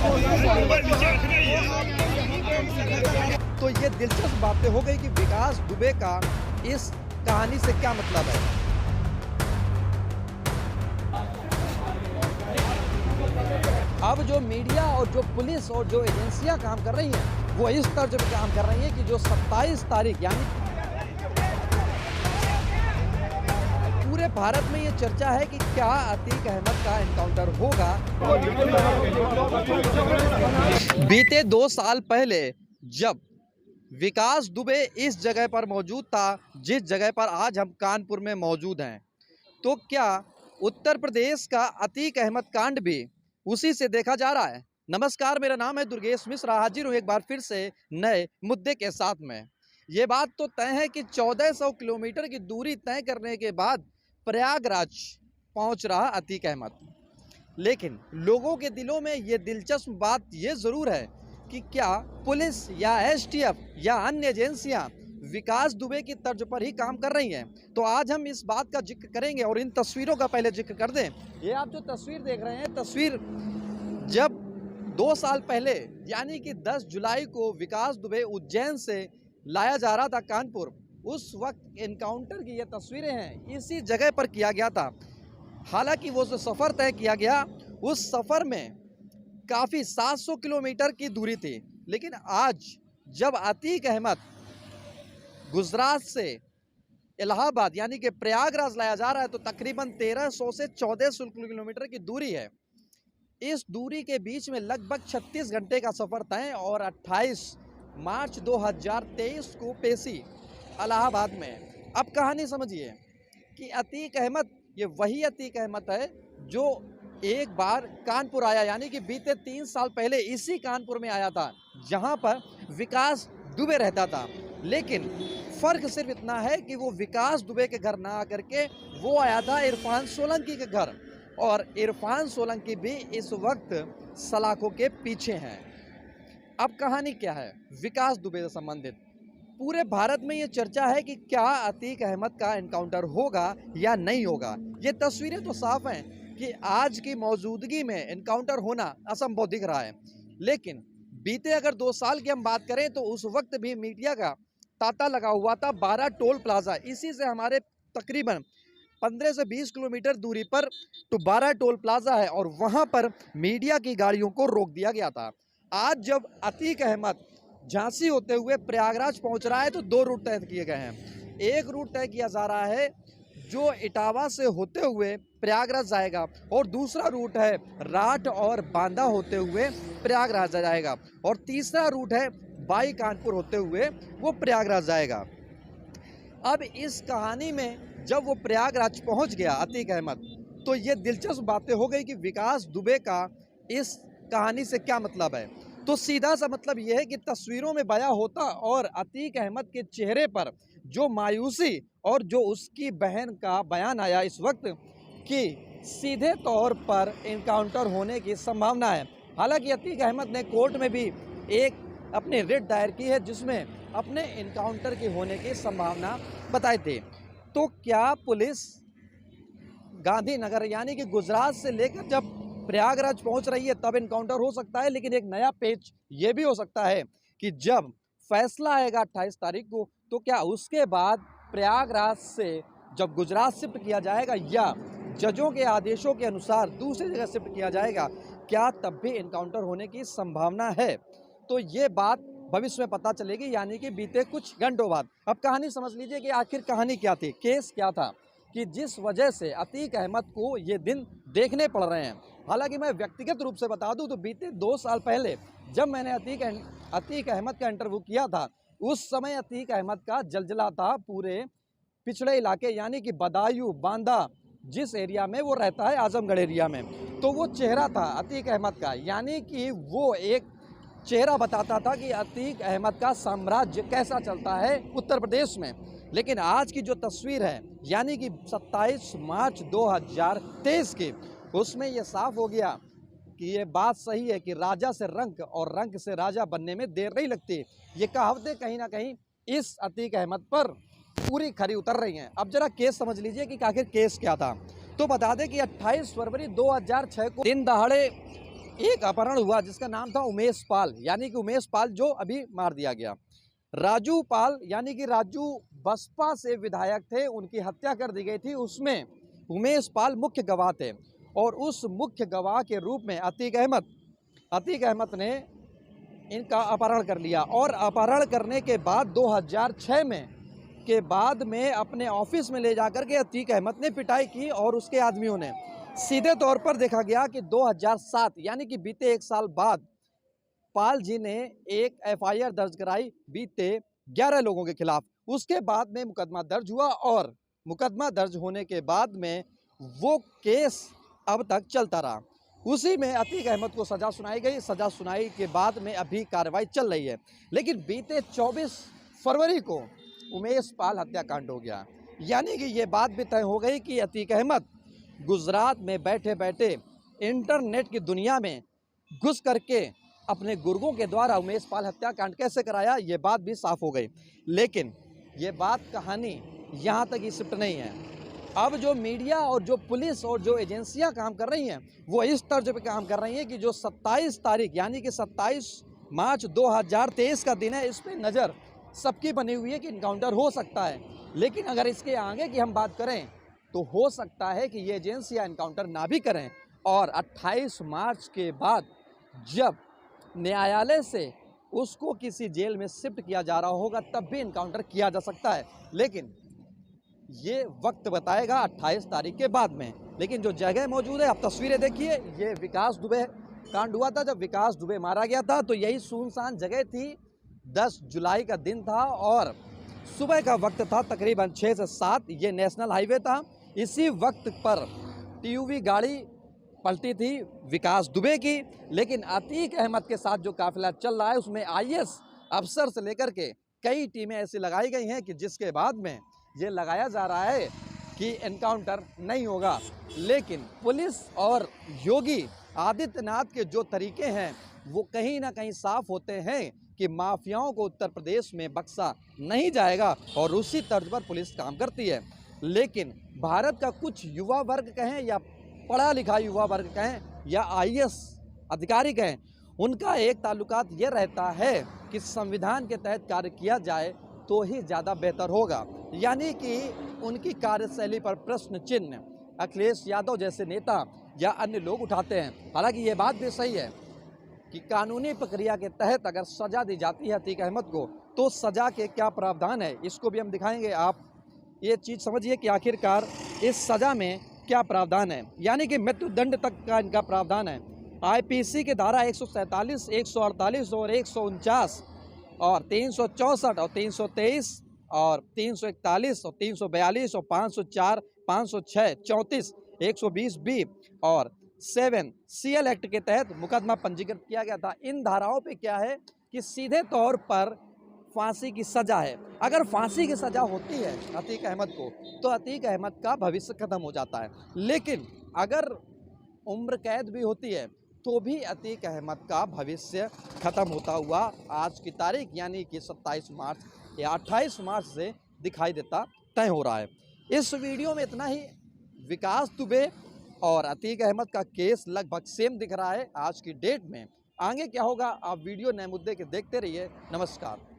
तो ये दिलचस्प बातें हो गई कि विकास दुबे का इस कहानी से क्या मतलब है। अब जो मीडिया और जो पुलिस और जो एजेंसियां काम कर रही हैं वो इस तर्ज पे काम कर रही हैं कि जो 27 तारीख यानी पूरे भारत में ये चर्चा है कि क्या अतीक अहमद का एनकाउंटर होगा। बीते 2 साल पहले जब विकास दुबे इस जगह पर मौजूद था जिस जगह पर आज हम कानपुर में मौजूद हैं, तो क्या उत्तर प्रदेश का अतीक अहमद कांड भी उसी से देखा जा रहा है। नमस्कार, मेरा नाम है दुर्गेश मिश्रा, हाजिर हूँ एक बार फिर से नए मुद्दे के साथ में। ये बात तो तय है कि 1400 किलोमीटर की दूरी तय करने के बाद प्रयागराज पहुंच रहा अतीक अहमद, लेकिन लोगों के दिलों में ये दिलचस्प बात ये ज़रूर है कि क्या पुलिस या एसटीएफ या अन्य एजेंसियां विकास दुबे की तर्ज पर ही काम कर रही हैं। तो आज हम इस बात का जिक्र करेंगे और इन तस्वीरों का पहले जिक्र कर दें। ये आप जो तस्वीर देख रहे हैं, तस्वीर जब 2 साल पहले यानी कि 10 जुलाई को विकास दुबे उज्जैन से लाया जा रहा था कानपुर, उस वक्त एनकाउंटर की ये तस्वीरें हैं। इसी जगह पर किया गया था। हालांकि वो जो सफ़र तय किया गया उस सफ़र में काफ़ी 700 किलोमीटर की दूरी थी, लेकिन आज जब अतीक अहमद गुजरात से इलाहाबाद यानी कि प्रयागराज लाया जा रहा है तो तकरीबन 1300 से 1400 किलोमीटर की दूरी है। इस दूरी के बीच में लगभग 36 घंटे का सफ़र तय और 28 मार्च 2023 को पेशी इलाहाबाद में। अब कहानी समझिए कि अतीक अहमद ये वही अतीक अहमद है जो एक बार कानपुर आया, यानी कि बीते 3 साल पहले इसी कानपुर में आया था जहां पर विकास दुबे रहता था। लेकिन फ़र्क सिर्फ इतना है कि वो विकास दुबे के घर ना आकर के वो आया था इरफान सोलंकी के घर, और इरफान सोलंकी भी इस वक्त सलाखों के पीछे हैं। अब कहानी क्या है विकास दुबे से संबंधित। पूरे भारत में ये चर्चा है कि क्या अतीक अहमद का एनकाउंटर होगा या नहीं होगा। ये तस्वीरें तो साफ हैं कि आज की मौजूदगी में एनकाउंटर होना असंभव दिख रहा है, लेकिन बीते अगर 2 साल की हम बात करें तो उस वक्त भी मीडिया का तांता लगा हुआ था 12 टोल प्लाजा। इसी से हमारे तकरीबन 15 से 20 किलोमीटर दूरी पर तो 12 टोल प्लाजा है और वहां पर मीडिया की गाड़ियों को रोक दिया गया था। आज जब अतीक अहमद झांसी होते हुए प्रयागराज पहुंच रहा है तो 2 रूट तय किए गए हैं। एक रूट तय किया जा रहा है जो इटावा से होते हुए प्रयागराज जाएगा और दूसरा रूट है राठ और बांदा होते हुए प्रयागराज जाएगा और तीसरा रूट है बाई कानपुर होते हुए वो प्रयागराज जाएगा। अब इस कहानी में जब वो प्रयागराज पहुंच गया अतीक अहमद, तो ये दिलचस्प बातें हो गई कि विकास दुबे का इस कहानी से क्या मतलब है। तो सीधा सा मतलब ये है कि तस्वीरों में बयां होता और अतीक अहमद के चेहरे पर जो मायूसी और जो उसकी बहन का बयान आया इस वक्त कि सीधे तौर पर एनकाउंटर होने की संभावना है। हालांकि अतीक अहमद ने कोर्ट में भी एक अपनी रिट दायर की है जिसमें अपने एनकाउंटर के होने की संभावना बताई थी। तो क्या पुलिस गांधीनगर यानी कि गुजरात से लेकर जब प्रयागराज पहुंच रही है तब एनकाउंटर हो सकता है, लेकिन एक नया पेच ये भी हो सकता है कि जब फैसला आएगा 28 तारीख को तो क्या उसके बाद प्रयागराज से जब गुजरात शिफ्ट किया जाएगा या जजों के आदेशों के अनुसार दूसरी जगह शिफ्ट किया जाएगा, क्या तब भी एनकाउंटर होने की संभावना है। तो ये बात भविष्य में पता चलेगी, यानी कि बीते कुछ घंटों बाद। अब कहानी समझ लीजिए कि आखिर कहानी क्या थी, केस क्या था कि जिस वजह से अतीक अहमद को ये दिन देखने पड़ रहे हैं। हालांकि मैं व्यक्तिगत रूप से बता दूं तो बीते 2 साल पहले जब मैंने अतीक अहमद का इंटरव्यू किया था, उस समय अतीक अहमद का जलजला था पूरे पिछड़े इलाके यानी कि बदायूं बांदा जिस एरिया में वो रहता है, आजमगढ़ एरिया में। तो वो चेहरा था अतीक अहमद का, यानी कि वो एक चेहरा बताता था कि अतीक अहमद का साम्राज्य कैसा चलता है उत्तर प्रदेश में। लेकिन आज की जो तस्वीर है यानी कि 27 मार्च 2023 की, उसमें ये साफ हो गया कि ये बात सही है कि राजा से रंक और रंक से राजा बनने में देर नहीं लगती। ये कहावतें कहीं ना कहीं इस अतीक अहमद पर पूरी खरी उतर रही हैं। अब जरा केस समझ लीजिए कि आखिर केस क्या था। तो बता दें कि 28 फरवरी 2006 को दिन दहाड़े एक अपहरण हुआ जिसका नाम था उमेश पाल, यानी कि उमेश पाल जो अभी मार दिया गया। राजू पाल यानी कि राजू बसपा से विधायक थे, उनकी हत्या कर दी गई थी। उसमें उमेश पाल मुख्य गवाह थे और उस मुख्य गवाह के रूप में अतीक अहमद ने इनका अपहरण कर लिया और अपहरण करने के बाद 2006 में के बाद में अपने ऑफिस में ले जाकर के अतीक अहमद ने पिटाई की और उसके आदमियों ने। सीधे तौर पर देखा गया कि 2007 यानी कि बीते 1 साल बाद पाल जी ने एक एफआईआर दर्ज कराई बीते 11 लोगों के खिलाफ। उसके बाद में मुकदमा दर्ज हुआ और मुकदमा दर्ज होने के बाद में वो केस अब तक चलता रहा। उसी में अतीक अहमद को सज़ा सुनाई गई। सज़ा सुनाई के बाद में अभी कार्रवाई चल रही है। लेकिन बीते 24 फरवरी को उमेश पाल हत्याकांड हो गया, यानी कि ये बात भी तय हो गई कि अतीक अहमद गुजरात में बैठे बैठे इंटरनेट की दुनिया में घुस करके अपने गुर्गों के द्वारा उमेश पाल हत्याकांड कैसे कराया, ये बात भी साफ हो गई। लेकिन ये बात कहानी यहाँ तक ही सिमट नहीं है। अब जो मीडिया और जो पुलिस और जो एजेंसियां काम कर रही हैं वो इस तर्ज पे काम कर रही हैं कि जो 27 तारीख यानी कि 27 मार्च 2023 का दिन है, इस पर नज़र सबकी बनी हुई है कि इनकाउंटर हो सकता है। लेकिन अगर इसके आगे की हम बात करें तो हो सकता है कि ये एजेंसियां इनकाउंटर ना भी करें और 28 मार्च के बाद जब न्यायालय से उसको किसी जेल में शिफ्ट किया जा रहा होगा तब भी इनकाउंटर किया जा सकता है। लेकिन ये वक्त बताएगा 28 तारीख के बाद में। लेकिन जो जगह मौजूद है, आप तस्वीरें देखिए, ये विकास दुबे कांड हुआ था। जब विकास दुबे मारा गया था तो यही सुनसान जगह थी। 10 जुलाई का दिन था और सुबह का वक्त था, तकरीबन 6 से 7। ये नेशनल हाईवे था। इसी वक्त पर टीयूवी गाड़ी पलटी थी विकास दुबे की। लेकिन अतीक अहमद के साथ जो काफिला चल रहा है उसमें आईएएस अफसर से लेकर के कई टीमें ऐसी लगाई गई हैं कि जिसके बाद में ये लगाया जा रहा है कि एनकाउंटर नहीं होगा। लेकिन पुलिस और योगी आदित्यनाथ के जो तरीके हैं वो कहीं ना कहीं साफ होते हैं कि माफियाओं को उत्तर प्रदेश में बख्शा नहीं जाएगा और उसी तर्ज पर पुलिस काम करती है। लेकिन भारत का कुछ युवा वर्ग कहें या पढ़ा लिखा युवा वर्ग कहें या आईएएस अधिकारी कहें, उनका एक ताल्लुकात ये रहता है कि संविधान के तहत कार्य किया जाए तो ही ज़्यादा बेहतर होगा। यानी कि उनकी कार्यशैली पर प्रश्न चिन्ह अखिलेश यादव जैसे नेता या अन्य लोग उठाते हैं। हालांकि ये बात भी सही है कि कानूनी प्रक्रिया के तहत अगर सज़ा दी जाती है अतीक अहमद को तो सज़ा के क्या प्रावधान है, इसको भी हम दिखाएंगे। आप ये चीज़ समझिए कि आखिरकार इस सज़ा में क्या प्रावधान है। यानी कि मृत्युदंड तक का इनका प्रावधान है। आईपीसी के धारा 147, 148 और 149 और 364 और 323 और 341 और 342 और 504, 506, 34, 120 बी और 7 सीएल एक्ट के तहत मुकदमा पंजीकृत किया गया था। इन धाराओं पे क्या है कि सीधे तौर पर फांसी की सज़ा है। अगर फांसी की सज़ा होती है अतीक अहमद को तो अतीक अहमद का भविष्य खत्म हो जाता है। लेकिन अगर उम्र कैद भी होती है तो भी अतीक अहमद का भविष्य खत्म होता हुआ आज की तारीख यानी कि 27 मार्च या 28 मार्च से दिखाई देता तय हो रहा है। इस वीडियो में इतना ही। विकास दुबे और अतीक अहमद का केस लगभग सेम दिख रहा है आज की डेट में। आगे क्या होगा आप वीडियो नए मुद्दे के देखते रहिए। नमस्कार।